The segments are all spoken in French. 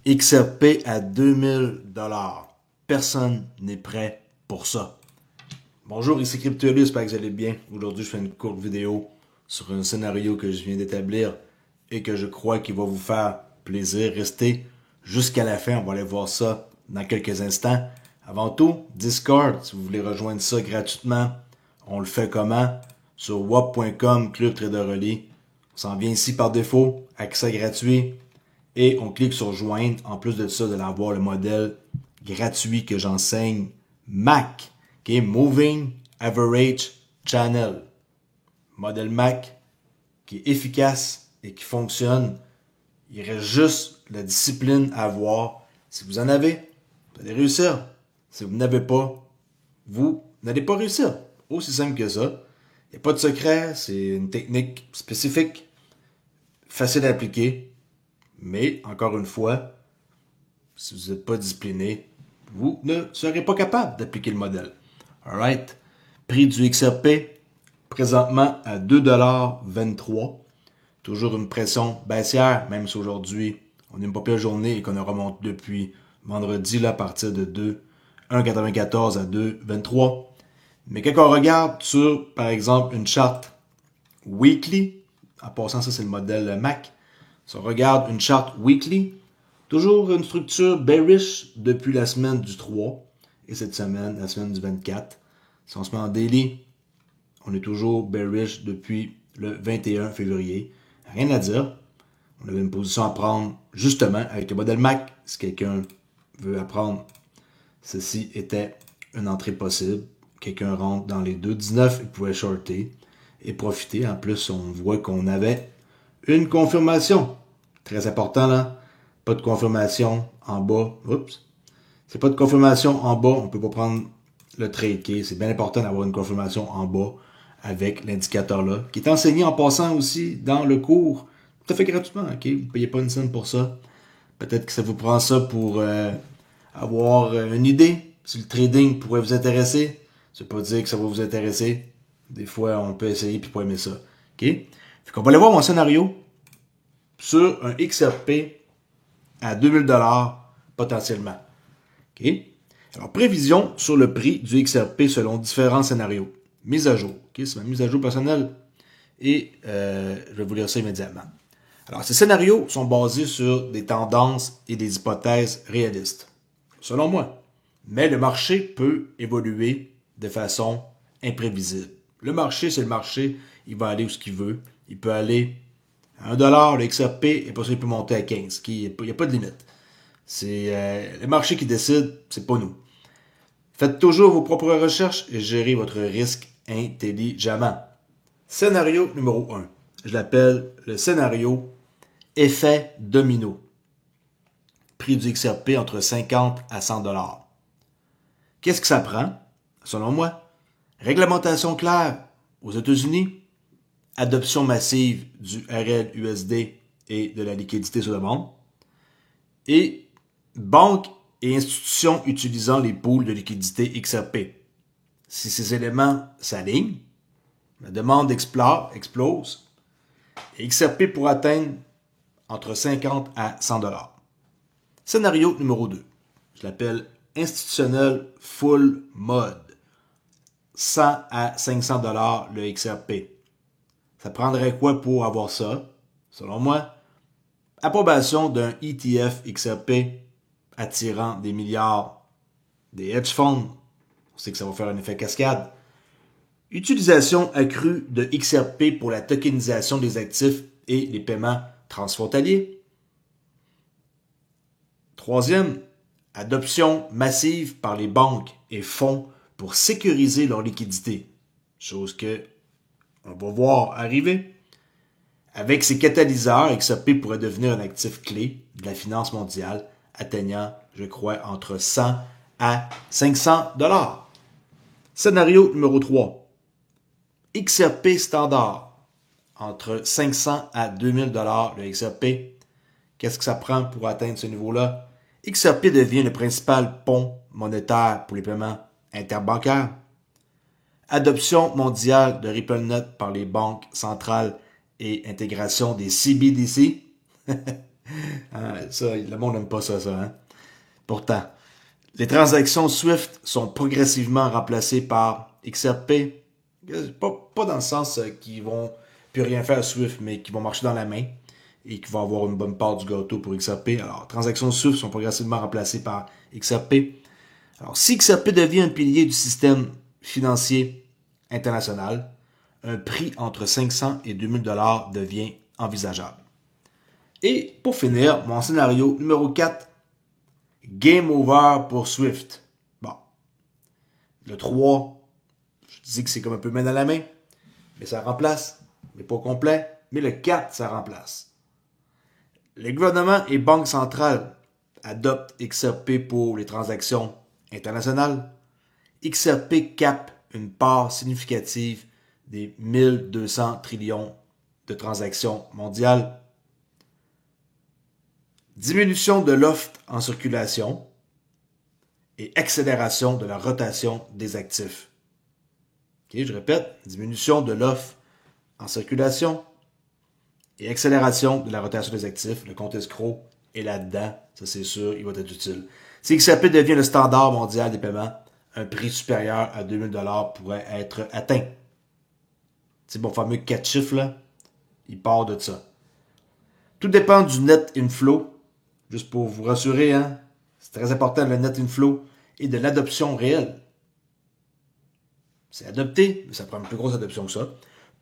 XRP à 2000 $. Personne n'est prêt pour ça. Bonjour, ici Cryptolus, j'espère que vous allez bien. Aujourd'hui, je fais une courte vidéo sur un scénario que je viens d'établir et que je crois qu'il va vous faire plaisir. Restez jusqu'à la fin, on va aller voir ça dans quelques instants. Avant tout, Discord, si vous voulez rejoindre ça gratuitement, on le fait comment? Sur wap.com, Club Trader Relais. On s'en vient ici par défaut, accès gratuit. Et on clique sur joindre. En plus de ça, de l'avoir le modèle gratuit que j'enseigne, Mac, qui est Moving Average Channel. Modèle Mac qui est efficace et qui fonctionne. Il reste juste la discipline à avoir. Si vous en avez, vous allez réussir. Si vous n'avez pas, vous n'allez pas réussir. Aussi simple que ça. Il n'y a pas de secret, c'est une technique spécifique, facile à appliquer. Mais, encore une fois, si vous n'êtes pas discipliné, vous ne serez pas capable d'appliquer le modèle. Alright? Prix du XRP, présentement à 2,23 $. Toujours une pression baissière, même si aujourd'hui, on a une pas pire journée et qu'on a remonté depuis vendredi là, à partir de 1,94 à 2,23. Mais quand on regarde sur, par exemple, une charte weekly, en passant ça c'est le modèle Mac, si on regarde une charte weekly, toujours une structure bearish depuis la semaine du 3 et cette semaine, la semaine du 24. Si on se met en daily, on est toujours bearish depuis le 21 février. Rien à dire. On avait une position à prendre justement avec le modèle Mac. Si quelqu'un veut apprendre, ceci était une entrée possible. Quelqu'un rentre dans les 2,19, il pouvait shorter et profiter. En plus, on voit qu'on avait une confirmation. Très important là. Pas de confirmation en bas. Oups. C'est pas de confirmation en bas. On peut pas prendre le trade. Okay? C'est bien important d'avoir une confirmation en bas avec l'indicateur là. Qui est enseigné en passant aussi dans le cours. Tout à fait gratuitement. Okay? Vous ne payez pas une scène pour ça. Peut-être que ça vous prend ça pour avoir une idée. Si le trading pourrait vous intéresser. Ça veut pas dire que ça va vous intéresser. Des fois, on peut essayer puis pas aimer ça. OK? Fait qu'on va aller voir mon scénario sur un XRP à 2000 $ potentiellement. OK? Alors, prévision sur le prix du XRP selon différents scénarios. Mise à jour. OK? C'est ma mise à jour personnelle. Et je vais vous lire ça immédiatement. Alors, ces scénarios sont basés sur des tendances et des hypothèses réalistes. Selon moi. Mais le marché peut évoluer de façon imprévisible. Le marché, c'est le marché. Il va aller où ce qu'il veut. Il peut aller à 1 $, le XRP, et pas ça, il peut monter à 15. Il n'y a pas de limite. C'est le marché qui décide, c'est pas nous. Faites toujours vos propres recherches et gérez votre risque intelligemment. Scénario numéro 1. Je l'appelle le scénario effet domino. Prix du XRP entre 50 à 100 $. Qu'est-ce que ça prend? Selon moi, réglementation claire aux États-Unis, adoption massive du RL/USD et de la liquidité sur le monde, et banques et institutions utilisant les pools de liquidité XRP. Si ces éléments s'alignent, la demande explose, et XRP pourra atteindre entre 50 à 100 $. Scénario numéro 2. Je l'appelle institutionnel full mode. 100 à 500 $ le XRP. Ça prendrait quoi pour avoir ça? Selon moi, approbation d'un ETF XRP attirant des milliards des hedge funds. On sait que ça va faire un effet cascade. Utilisation accrue de XRP pour la tokenisation des actifs et les paiements transfrontaliers. Troisième, adoption massive par les banques et fonds pour sécuriser leur liquidité. Chose que on va voir arriver. Avec ces catalyseurs, XRP pourrait devenir un actif clé de la finance mondiale, atteignant, je crois, entre 100 à 500 $. Scénario numéro 3. XRP standard, entre 500 à 2000 $ le XRP. Qu'est-ce que ça prend pour atteindre ce niveau-là? XRP devient le principal pont monétaire pour les paiements interbancaires. Adoption mondiale de RippleNet par les banques centrales et intégration des CBDC. Ça, le monde n'aime pas ça, hein. Pourtant, les transactions SWIFT sont progressivement remplacées par XRP. Pas dans le sens qu'ils vont plus rien faire à SWIFT, mais qui vont marcher dans la main et qui vont avoir une bonne part du gâteau pour XRP. Alors, transactions SWIFT sont progressivement remplacées par XRP. Alors, si XRP devient un pilier du système financier international, un prix entre 500 et 2000 $ devient envisageable. Et pour finir, mon scénario numéro 4, game over pour SWIFT. Bon, le 3, je dis que c'est comme un peu main dans la main, mais ça remplace, mais pas au complet. Mais le 4, ça remplace. Les gouvernements et banques centrales adoptent XRP pour les transactions internationales. XRP capte une part significative des 1200 trillions de transactions mondiales. Diminution de l'offre en circulation et accélération de la rotation des actifs. Okay, je répète, diminution de l'offre en circulation et accélération de la rotation des actifs. Le compte escroc est là-dedans, ça c'est sûr, il va être utile. Si XRP devient le standard mondial des paiements, un prix supérieur à 2000 $ pourrait être atteint. C'est mon fameux 4 chiffres, là, il part de ça. Tout dépend du net inflow. Juste pour vous rassurer, hein, c'est très important le net inflow et de l'adoption réelle. C'est adopté, mais ça prend une plus grosse adoption que ça.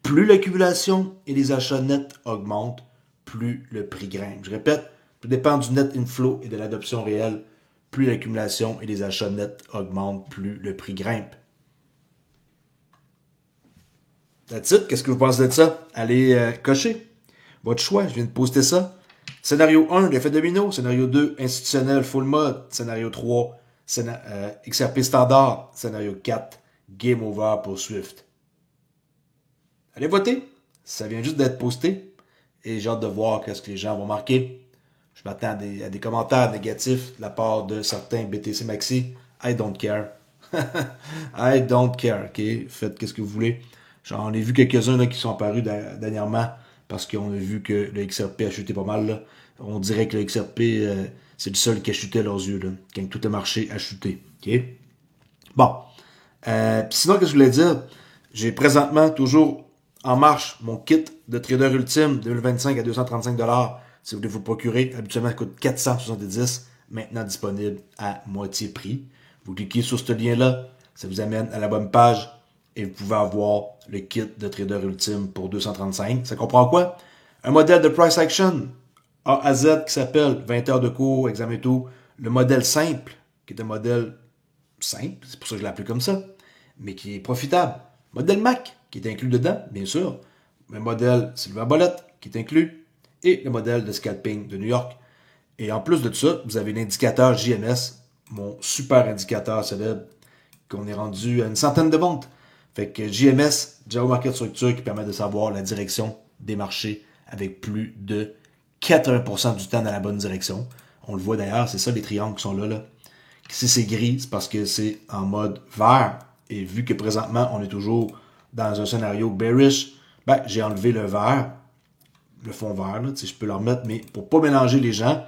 Plus l'accumulation et les achats nets augmentent, plus le prix grimpe. Je répète, tout dépend du net inflow et de l'adoption réelle. Plus l'accumulation et les achats nets augmentent, plus le prix grimpe. That's it. Qu'est-ce que vous pensez de ça? Allez cocher. Votre choix, je viens de poster ça. Scénario 1, l'effet domino. Scénario 2, institutionnel full mode. Scénario 3, XRP standard. Scénario 4, game over pour SWIFT. Allez voter. Ça vient juste d'être posté. Et j'ai hâte de voir qu'est-ce que les gens vont marquer. Je m'attends à des commentaires négatifs de la part de certains BTC Maxi. I don't care. I don't care. OK? Faites qu'est-ce que vous voulez. J'en ai vu quelques-uns là, qui sont apparus dernièrement parce qu'on a vu que le XRP a chuté pas mal. Là. On dirait que le XRP, c'est le seul qui a chuté à leurs yeux. Là, quand tout le marché a chuté. Okay? Bon. Sinon, qu'est-ce que je voulais dire? J'ai présentement toujours en marche mon kit de trader ultime 2025 à 235 $. Si vous voulez vous le procurer, habituellement, ça coûte 470. Maintenant disponible à moitié prix. Vous cliquez sur ce lien-là. Ça vous amène à la bonne page. Et vous pouvez avoir le kit de trader ultime pour 235. Ça comprend quoi? Un modèle de price action A à Z qui s'appelle 20 heures de cours, examen et tout. Le modèle simple, qui est un modèle simple, c'est pour ça que je l'ai appelé comme ça, mais qui est profitable. Modèle Mac, qui est inclus dedans, bien sûr. Le modèle Silver Bullet, qui est inclus. Et le modèle de scalping de New York. Et en plus de ça, vous avez l'indicateur JMS, mon super indicateur célèbre, qu'on est rendu à une centaine de ventes. Fait que JMS, Java Market Structure, qui permet de savoir la direction des marchés avec plus de 80% du temps dans la bonne direction. On le voit d'ailleurs, c'est ça les triangles qui sont là. Si c'est gris, c'est parce que c'est en mode vert. Et vu que présentement, on est toujours dans un scénario bearish, j'ai enlevé le vert, le fond vert, là, je peux le remettre, mais pour pas mélanger les gens,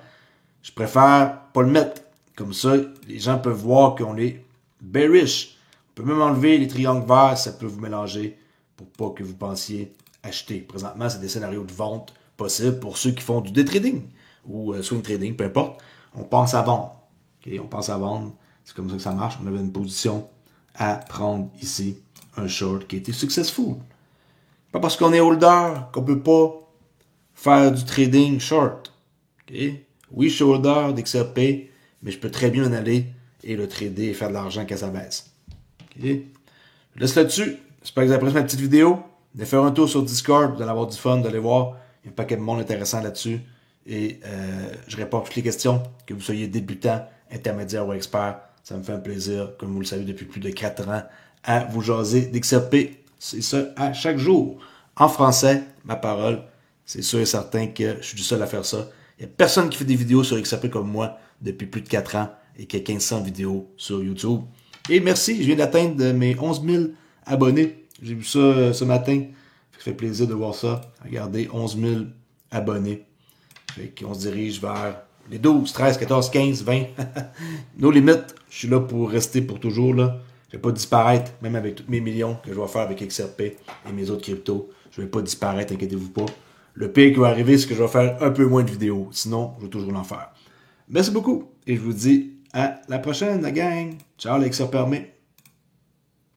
je préfère pas le mettre. Comme ça, les gens peuvent voir qu'on est bearish. On peut même enlever les triangles verts, ça peut vous mélanger pour pas que vous pensiez acheter. Présentement, c'est des scénarios de vente possibles pour ceux qui font du day trading ou swing trading, peu importe. On pense à vendre. Okay? On pense à vendre. C'est comme ça que ça marche. On avait une position à prendre ici, un short qui a été successful. Pas parce qu'on est holder qu'on peut pas faire du trading short. Okay? Oui, je suis holder d'XRP, mais je peux très bien en aller et le trader et faire de l'argent quand ça baisse. Okay. Je laisse là-dessus. J'espère que vous avez apprécié ma petite vidéo. Venez faire un tour sur Discord. Vous allez avoir du fun, vous allez voir. Il y a un paquet de monde intéressant là-dessus. Et je réponds à toutes les questions. Que vous soyez débutant, intermédiaire ou expert. Ça me fait un plaisir, comme vous le savez depuis plus de 4 ans, à vous jaser d'XRP. C'est ça à chaque jour. En français, ma parole. C'est sûr et certain que je suis du seul à faire ça. Il n'y a personne qui fait des vidéos sur XRP comme moi depuis plus de 4 ans et qui a 1500 vidéos sur YouTube. Et merci, je viens d'atteindre mes 11 000 abonnés. J'ai vu ça ce matin. Ça fait plaisir de voir ça. Regardez, 11 000 abonnés. Fait qu'on se dirige vers les 12, 13, 14, 15, 20. Nos limites, je suis là pour rester pour toujours. Là. Je ne vais pas disparaître, même avec tous mes millions que je vais faire avec XRP et mes autres cryptos. Je ne vais pas disparaître, inquiétez-vous pas. Le pire qui va arriver, c'est que je vais faire un peu moins de vidéos. Sinon, je vais toujours en faire. Merci beaucoup et je vous dis à la prochaine, la gang. Ciao, les XRP armés.